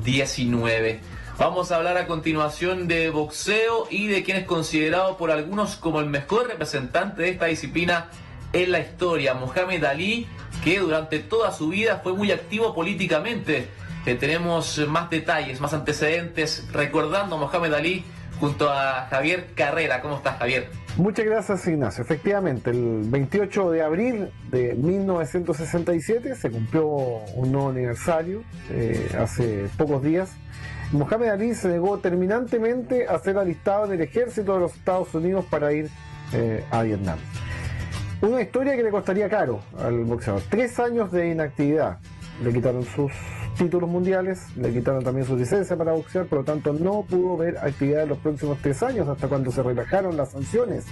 XIX. Vamos a hablar a continuación de boxeo y de quien es considerado por algunos como el mejor representante de esta disciplina en la historia, Mohamed Ali, que durante toda su vida fue muy activo políticamente. Tenemos más detalles, más antecedentes, recordando a Mohamed Ali junto a Javier Carrera. ¿Cómo estás, Javier? Muchas gracias, Ignacio. Efectivamente, el 28 de abril de 1967 se cumplió un nuevo aniversario, hace pocos días. Mohamed Ali se negó terminantemente a ser alistado en el ejército de los Estados Unidos para ir a Vietnam. Una historia que le costaría caro al boxeador. 3 años de inactividad. Le quitaron sus títulos mundiales, le quitaron también su licencia para boxear, por lo tanto no pudo ver actividad en los próximos 3 años, hasta cuando se relajaron las sanciones.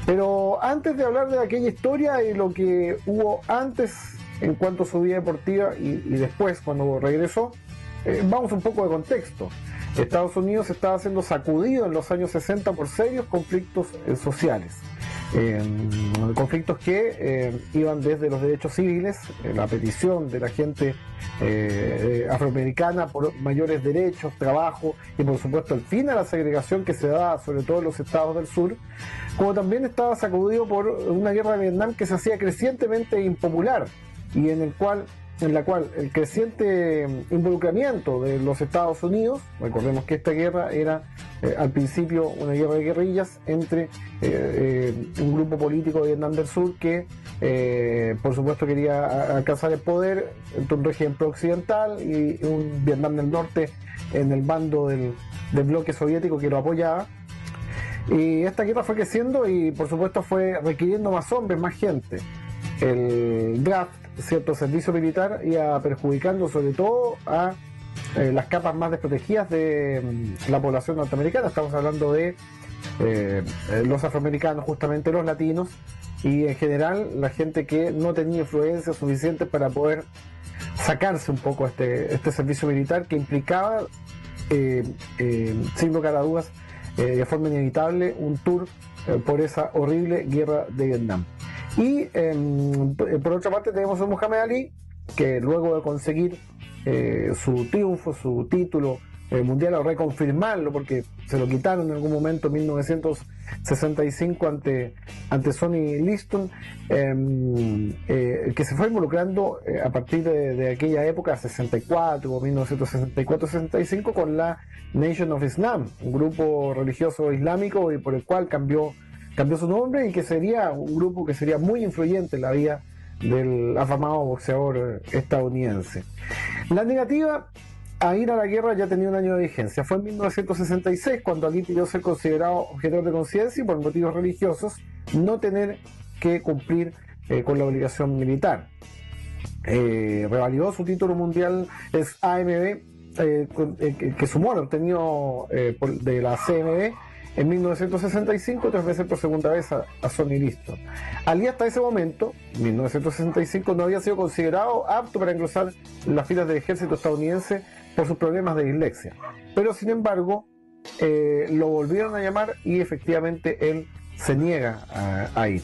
Pero antes de hablar de aquella historia y lo que hubo antes en cuanto a su vida deportiva y después cuando regresó, vamos un poco de contexto. Estados Unidos estaba siendo sacudido en los años 60 por serios conflictos sociales. Conflictos que iban desde los derechos civiles, la petición de la gente afroamericana por mayores derechos, trabajo y por supuesto el fin a la segregación que se da sobre todo en los estados del sur, como también estaba sacudido por una guerra de Vietnam que se hacía crecientemente impopular y en la cual el creciente involucramiento de los Estados Unidos, recordemos que esta guerra era al principio una guerra de guerrillas entre un grupo político de Vietnam del Sur que por supuesto quería alcanzar el poder entre un régimen pro-occidental y un Vietnam del Norte en el bando del bloque soviético que lo apoyaba. Y esta guerra fue creciendo y por supuesto fue requiriendo más hombres, más gente. El draft, cierto servicio militar, iba perjudicando sobre todo a las capas más desprotegidas de la población norteamericana. Estamos hablando de los afroamericanos, justamente los latinos, y en general la gente que no tenía influencia suficiente para poder sacarse un poco este servicio militar que implicaba, sin lugar a dudas, de forma inevitable, un tour por esa horrible guerra de Vietnam. Y por otra parte tenemos a Mohamed Ali, que luego de conseguir su triunfo, su título mundial, o reconfirmarlo, porque se lo quitaron en algún momento en 1965 ante Sonny Liston, que se fue involucrando a partir de aquella época, 64 o 1964-65, con la Nation of Islam, un grupo religioso islámico y por el cual cambió su nombre, y que sería un grupo que sería muy influyente en la vida del afamado boxeador estadounidense. La negativa a ir a la guerra ya tenía un año de vigencia. Fue en 1966 cuando Ali pidió ser considerado objetor de conciencia y por motivos religiosos no tener que cumplir con la obligación militar. Revalidó su título mundial es AMB, que sumó lo obtenido de la CMB en 1965, 3 veces por segunda vez a Sonny Liston. Ali hasta ese momento, 1965, no había sido considerado apto para ingresar en las filas del ejército estadounidense por sus problemas de dislexia. Pero sin embargo, lo volvieron a llamar y efectivamente él se niega a ir.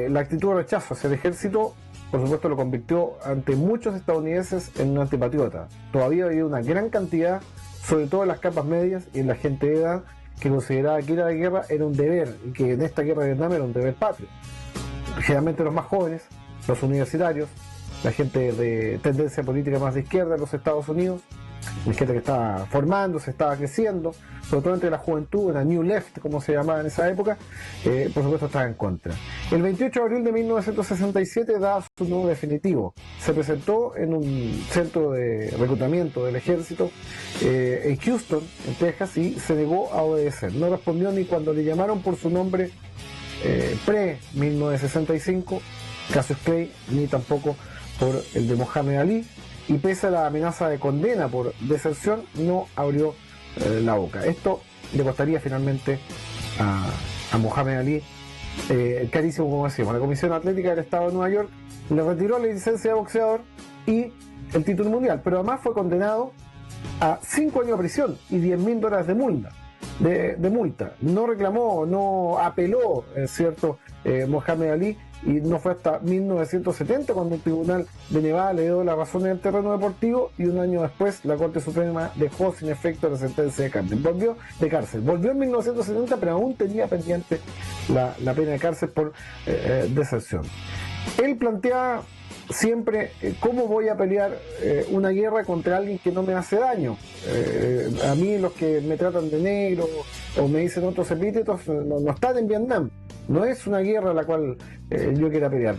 La actitud de rechazo hacia el ejército, por supuesto, lo convirtió ante muchos estadounidenses en un antipatriota. Todavía había una gran cantidad, sobre todo en las capas medias y en la gente de edad, que consideraba que ir a la guerra era un deber, y que en esta guerra de Vietnam era un deber patrio. Generalmente los más jóvenes, los universitarios, la gente de tendencia política más de izquierda en los Estados Unidos, la gente que estaba formándose, estaba creciendo, sobre todo entre la juventud, la New Left, como se llamaba en esa época, por supuesto estaba en contra. El 28 de abril de 1967 da su nombre definitivo. Se presentó en un centro de reclutamiento del ejército en Houston, en Texas, y se negó a obedecer. No respondió ni cuando le llamaron por su nombre pre-1965, Cassius Clay, ni tampoco por el de Mohamed Ali, y pese a la amenaza de condena por deserción, no abrió la boca. Esto le costaría finalmente a Mohamed Ali carísimo, como decimos. La Comisión Atlética del Estado de Nueva York le retiró la licencia de boxeador y el título mundial, pero además fue condenado a 5 años de prisión y $10.000 de multa. No reclamó, no apeló, ¿cierto? Mohamed Ali, y no fue hasta 1970 cuando el Tribunal de Nevada le dio la razón en el terreno deportivo, y un año después la Corte Suprema dejó sin efecto la sentencia de cárcel. Volvió en 1970, pero aún tenía pendiente la pena de cárcel por deserción. Él planteaba siempre cómo voy a pelear una guerra contra alguien que no me hace daño. A mí los que me tratan de negro o me dicen otros epítetos no están en Vietnam. No es una guerra a la cual yo quiera pelear.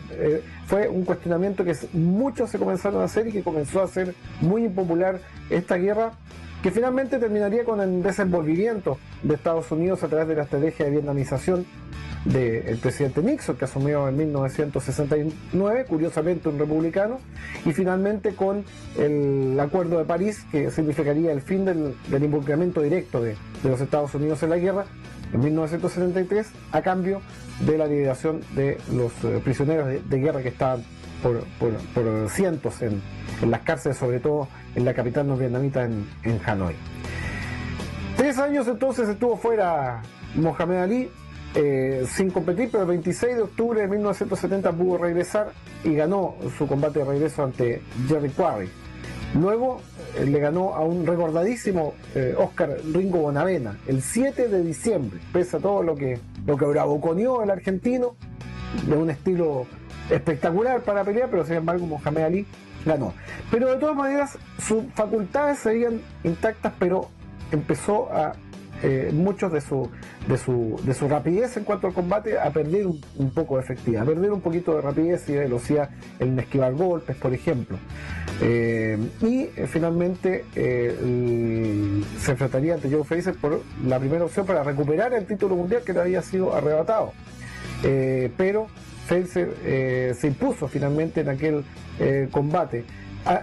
Fue un cuestionamiento que muchos se comenzaron a hacer y que comenzó a ser muy impopular esta guerra, que finalmente terminaría con el desenvolvimiento de Estados Unidos a través de la estrategia de vietnamización del presidente Nixon, que asumió en 1969, curiosamente un republicano, y finalmente con el Acuerdo de París, que significaría el fin del involucramiento directo de los Estados Unidos en la guerra en 1973, a cambio de la liberación de los prisioneros de guerra que estaban por cientos en las cárceles, sobre todo en la capital norvietnamita en Hanoi. 3 años entonces estuvo fuera Mohamed Ali, sin competir, pero el 26 de octubre de 1970 pudo regresar y ganó su combate de regreso ante Jerry Quarry. Luego le ganó a un recordadísimo Oscar Ringo Bonavena el 7 de diciembre, pese a todo lo que bravuconeó el argentino, de un estilo espectacular para pelear, pero sin embargo Mohamed Ali ganó. Pero de todas maneras sus facultades seguían intactas, pero empezó a muchos de su rapidez en cuanto al combate a perder un poco de efectividad, a perder un poquito de rapidez y de velocidad en esquivar golpes, por ejemplo. Y finalmente se enfrentaría ante Joe Frazier por la primera opción para recuperar el título mundial que le había sido arrebatado. Pero Frazier se impuso finalmente en aquel combate.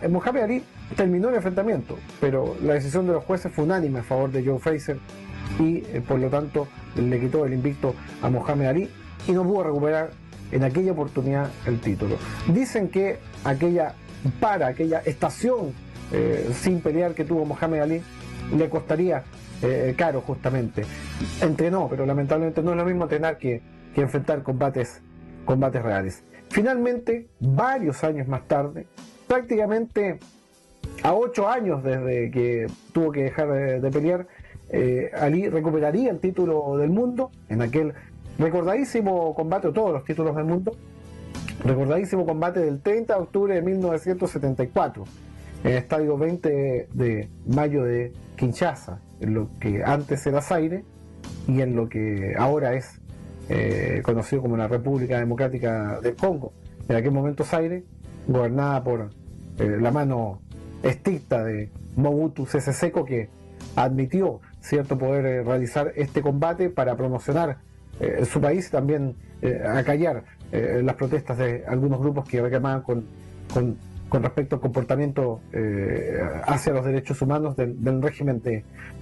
Mohamed Ali terminó el enfrentamiento, pero la decisión de los jueces fue unánime a favor de Joe Frazier y por lo tanto le quitó el invicto a Mohamed Ali y no pudo recuperar en aquella oportunidad el título. Dicen que aquella estación sin pelear que tuvo Mohamed Ali le costaría caro, justamente. Entrenó, pero lamentablemente no es lo mismo entrenar que enfrentar combates reales. Finalmente, varios años más tarde, prácticamente a 8 años desde que tuvo que dejar de pelear, Ali recuperaría el título del mundo en aquel recordadísimo combate, o todos los títulos del mundo, recordadísimo combate del 30 de octubre de 1974 en el estadio 20 de mayo de Kinshasa, en lo que antes era Zaire y en lo que ahora es conocido como la República Democrática del Congo. En aquel momento Zaire, gobernada por la mano estricta de Mobutu Sese Seko, que admitió cierto poder realizar este combate para promocionar su país y también acallar las protestas de algunos grupos que reclamaban con respecto al comportamiento hacia los derechos humanos del régimen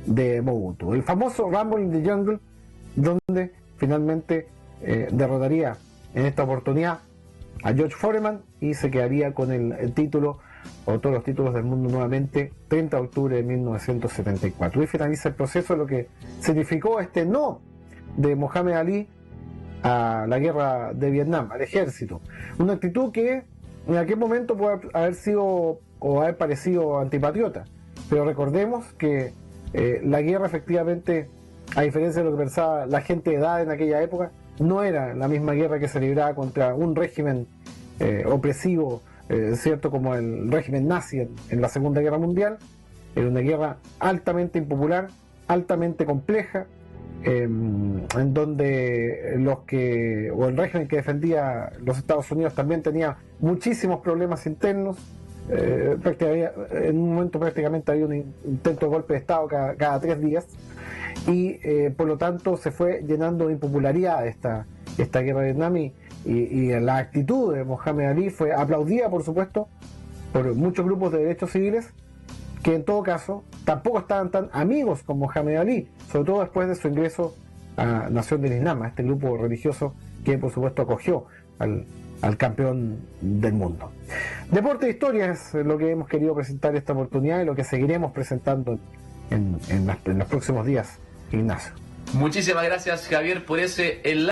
de Mobutu. El famoso Rumble in the Jungle, donde finalmente derrotaría en esta oportunidad a George Foreman y se quedaría con el título, o todos los títulos del mundo nuevamente, 30 de octubre de 1974. Y finaliza el proceso, lo que significó este no de Mohamed Ali a la guerra de Vietnam, al ejército. Una actitud que en aquel momento puede haber sido o haber parecido antipatriota, pero recordemos que la guerra efectivamente, a diferencia de lo que pensaba la gente de edad en aquella época, no era la misma guerra que se libraba contra un régimen opresivo, cierto, como el régimen nazi en la Segunda Guerra Mundial. Era una guerra altamente impopular, altamente compleja, en donde el régimen que defendía los Estados Unidos también tenía muchísimos problemas internos. En un momento prácticamente había un intento de golpe de Estado cada 3 días, y por lo tanto se fue llenando de impopularidad esta guerra de Vietnam, y la actitud de Mohamed Ali fue aplaudida, por supuesto, por muchos grupos de derechos civiles, que en todo caso tampoco estaban tan amigos con Mohamed Ali, sobre todo después de su ingreso a Nación del Islam, a este grupo religioso que por supuesto acogió al campeón del mundo. Deporte e historia es lo que hemos querido presentar esta oportunidad y lo que seguiremos presentando en los próximos días, Ignacio. Muchísimas gracias, Javier, por ese enlace.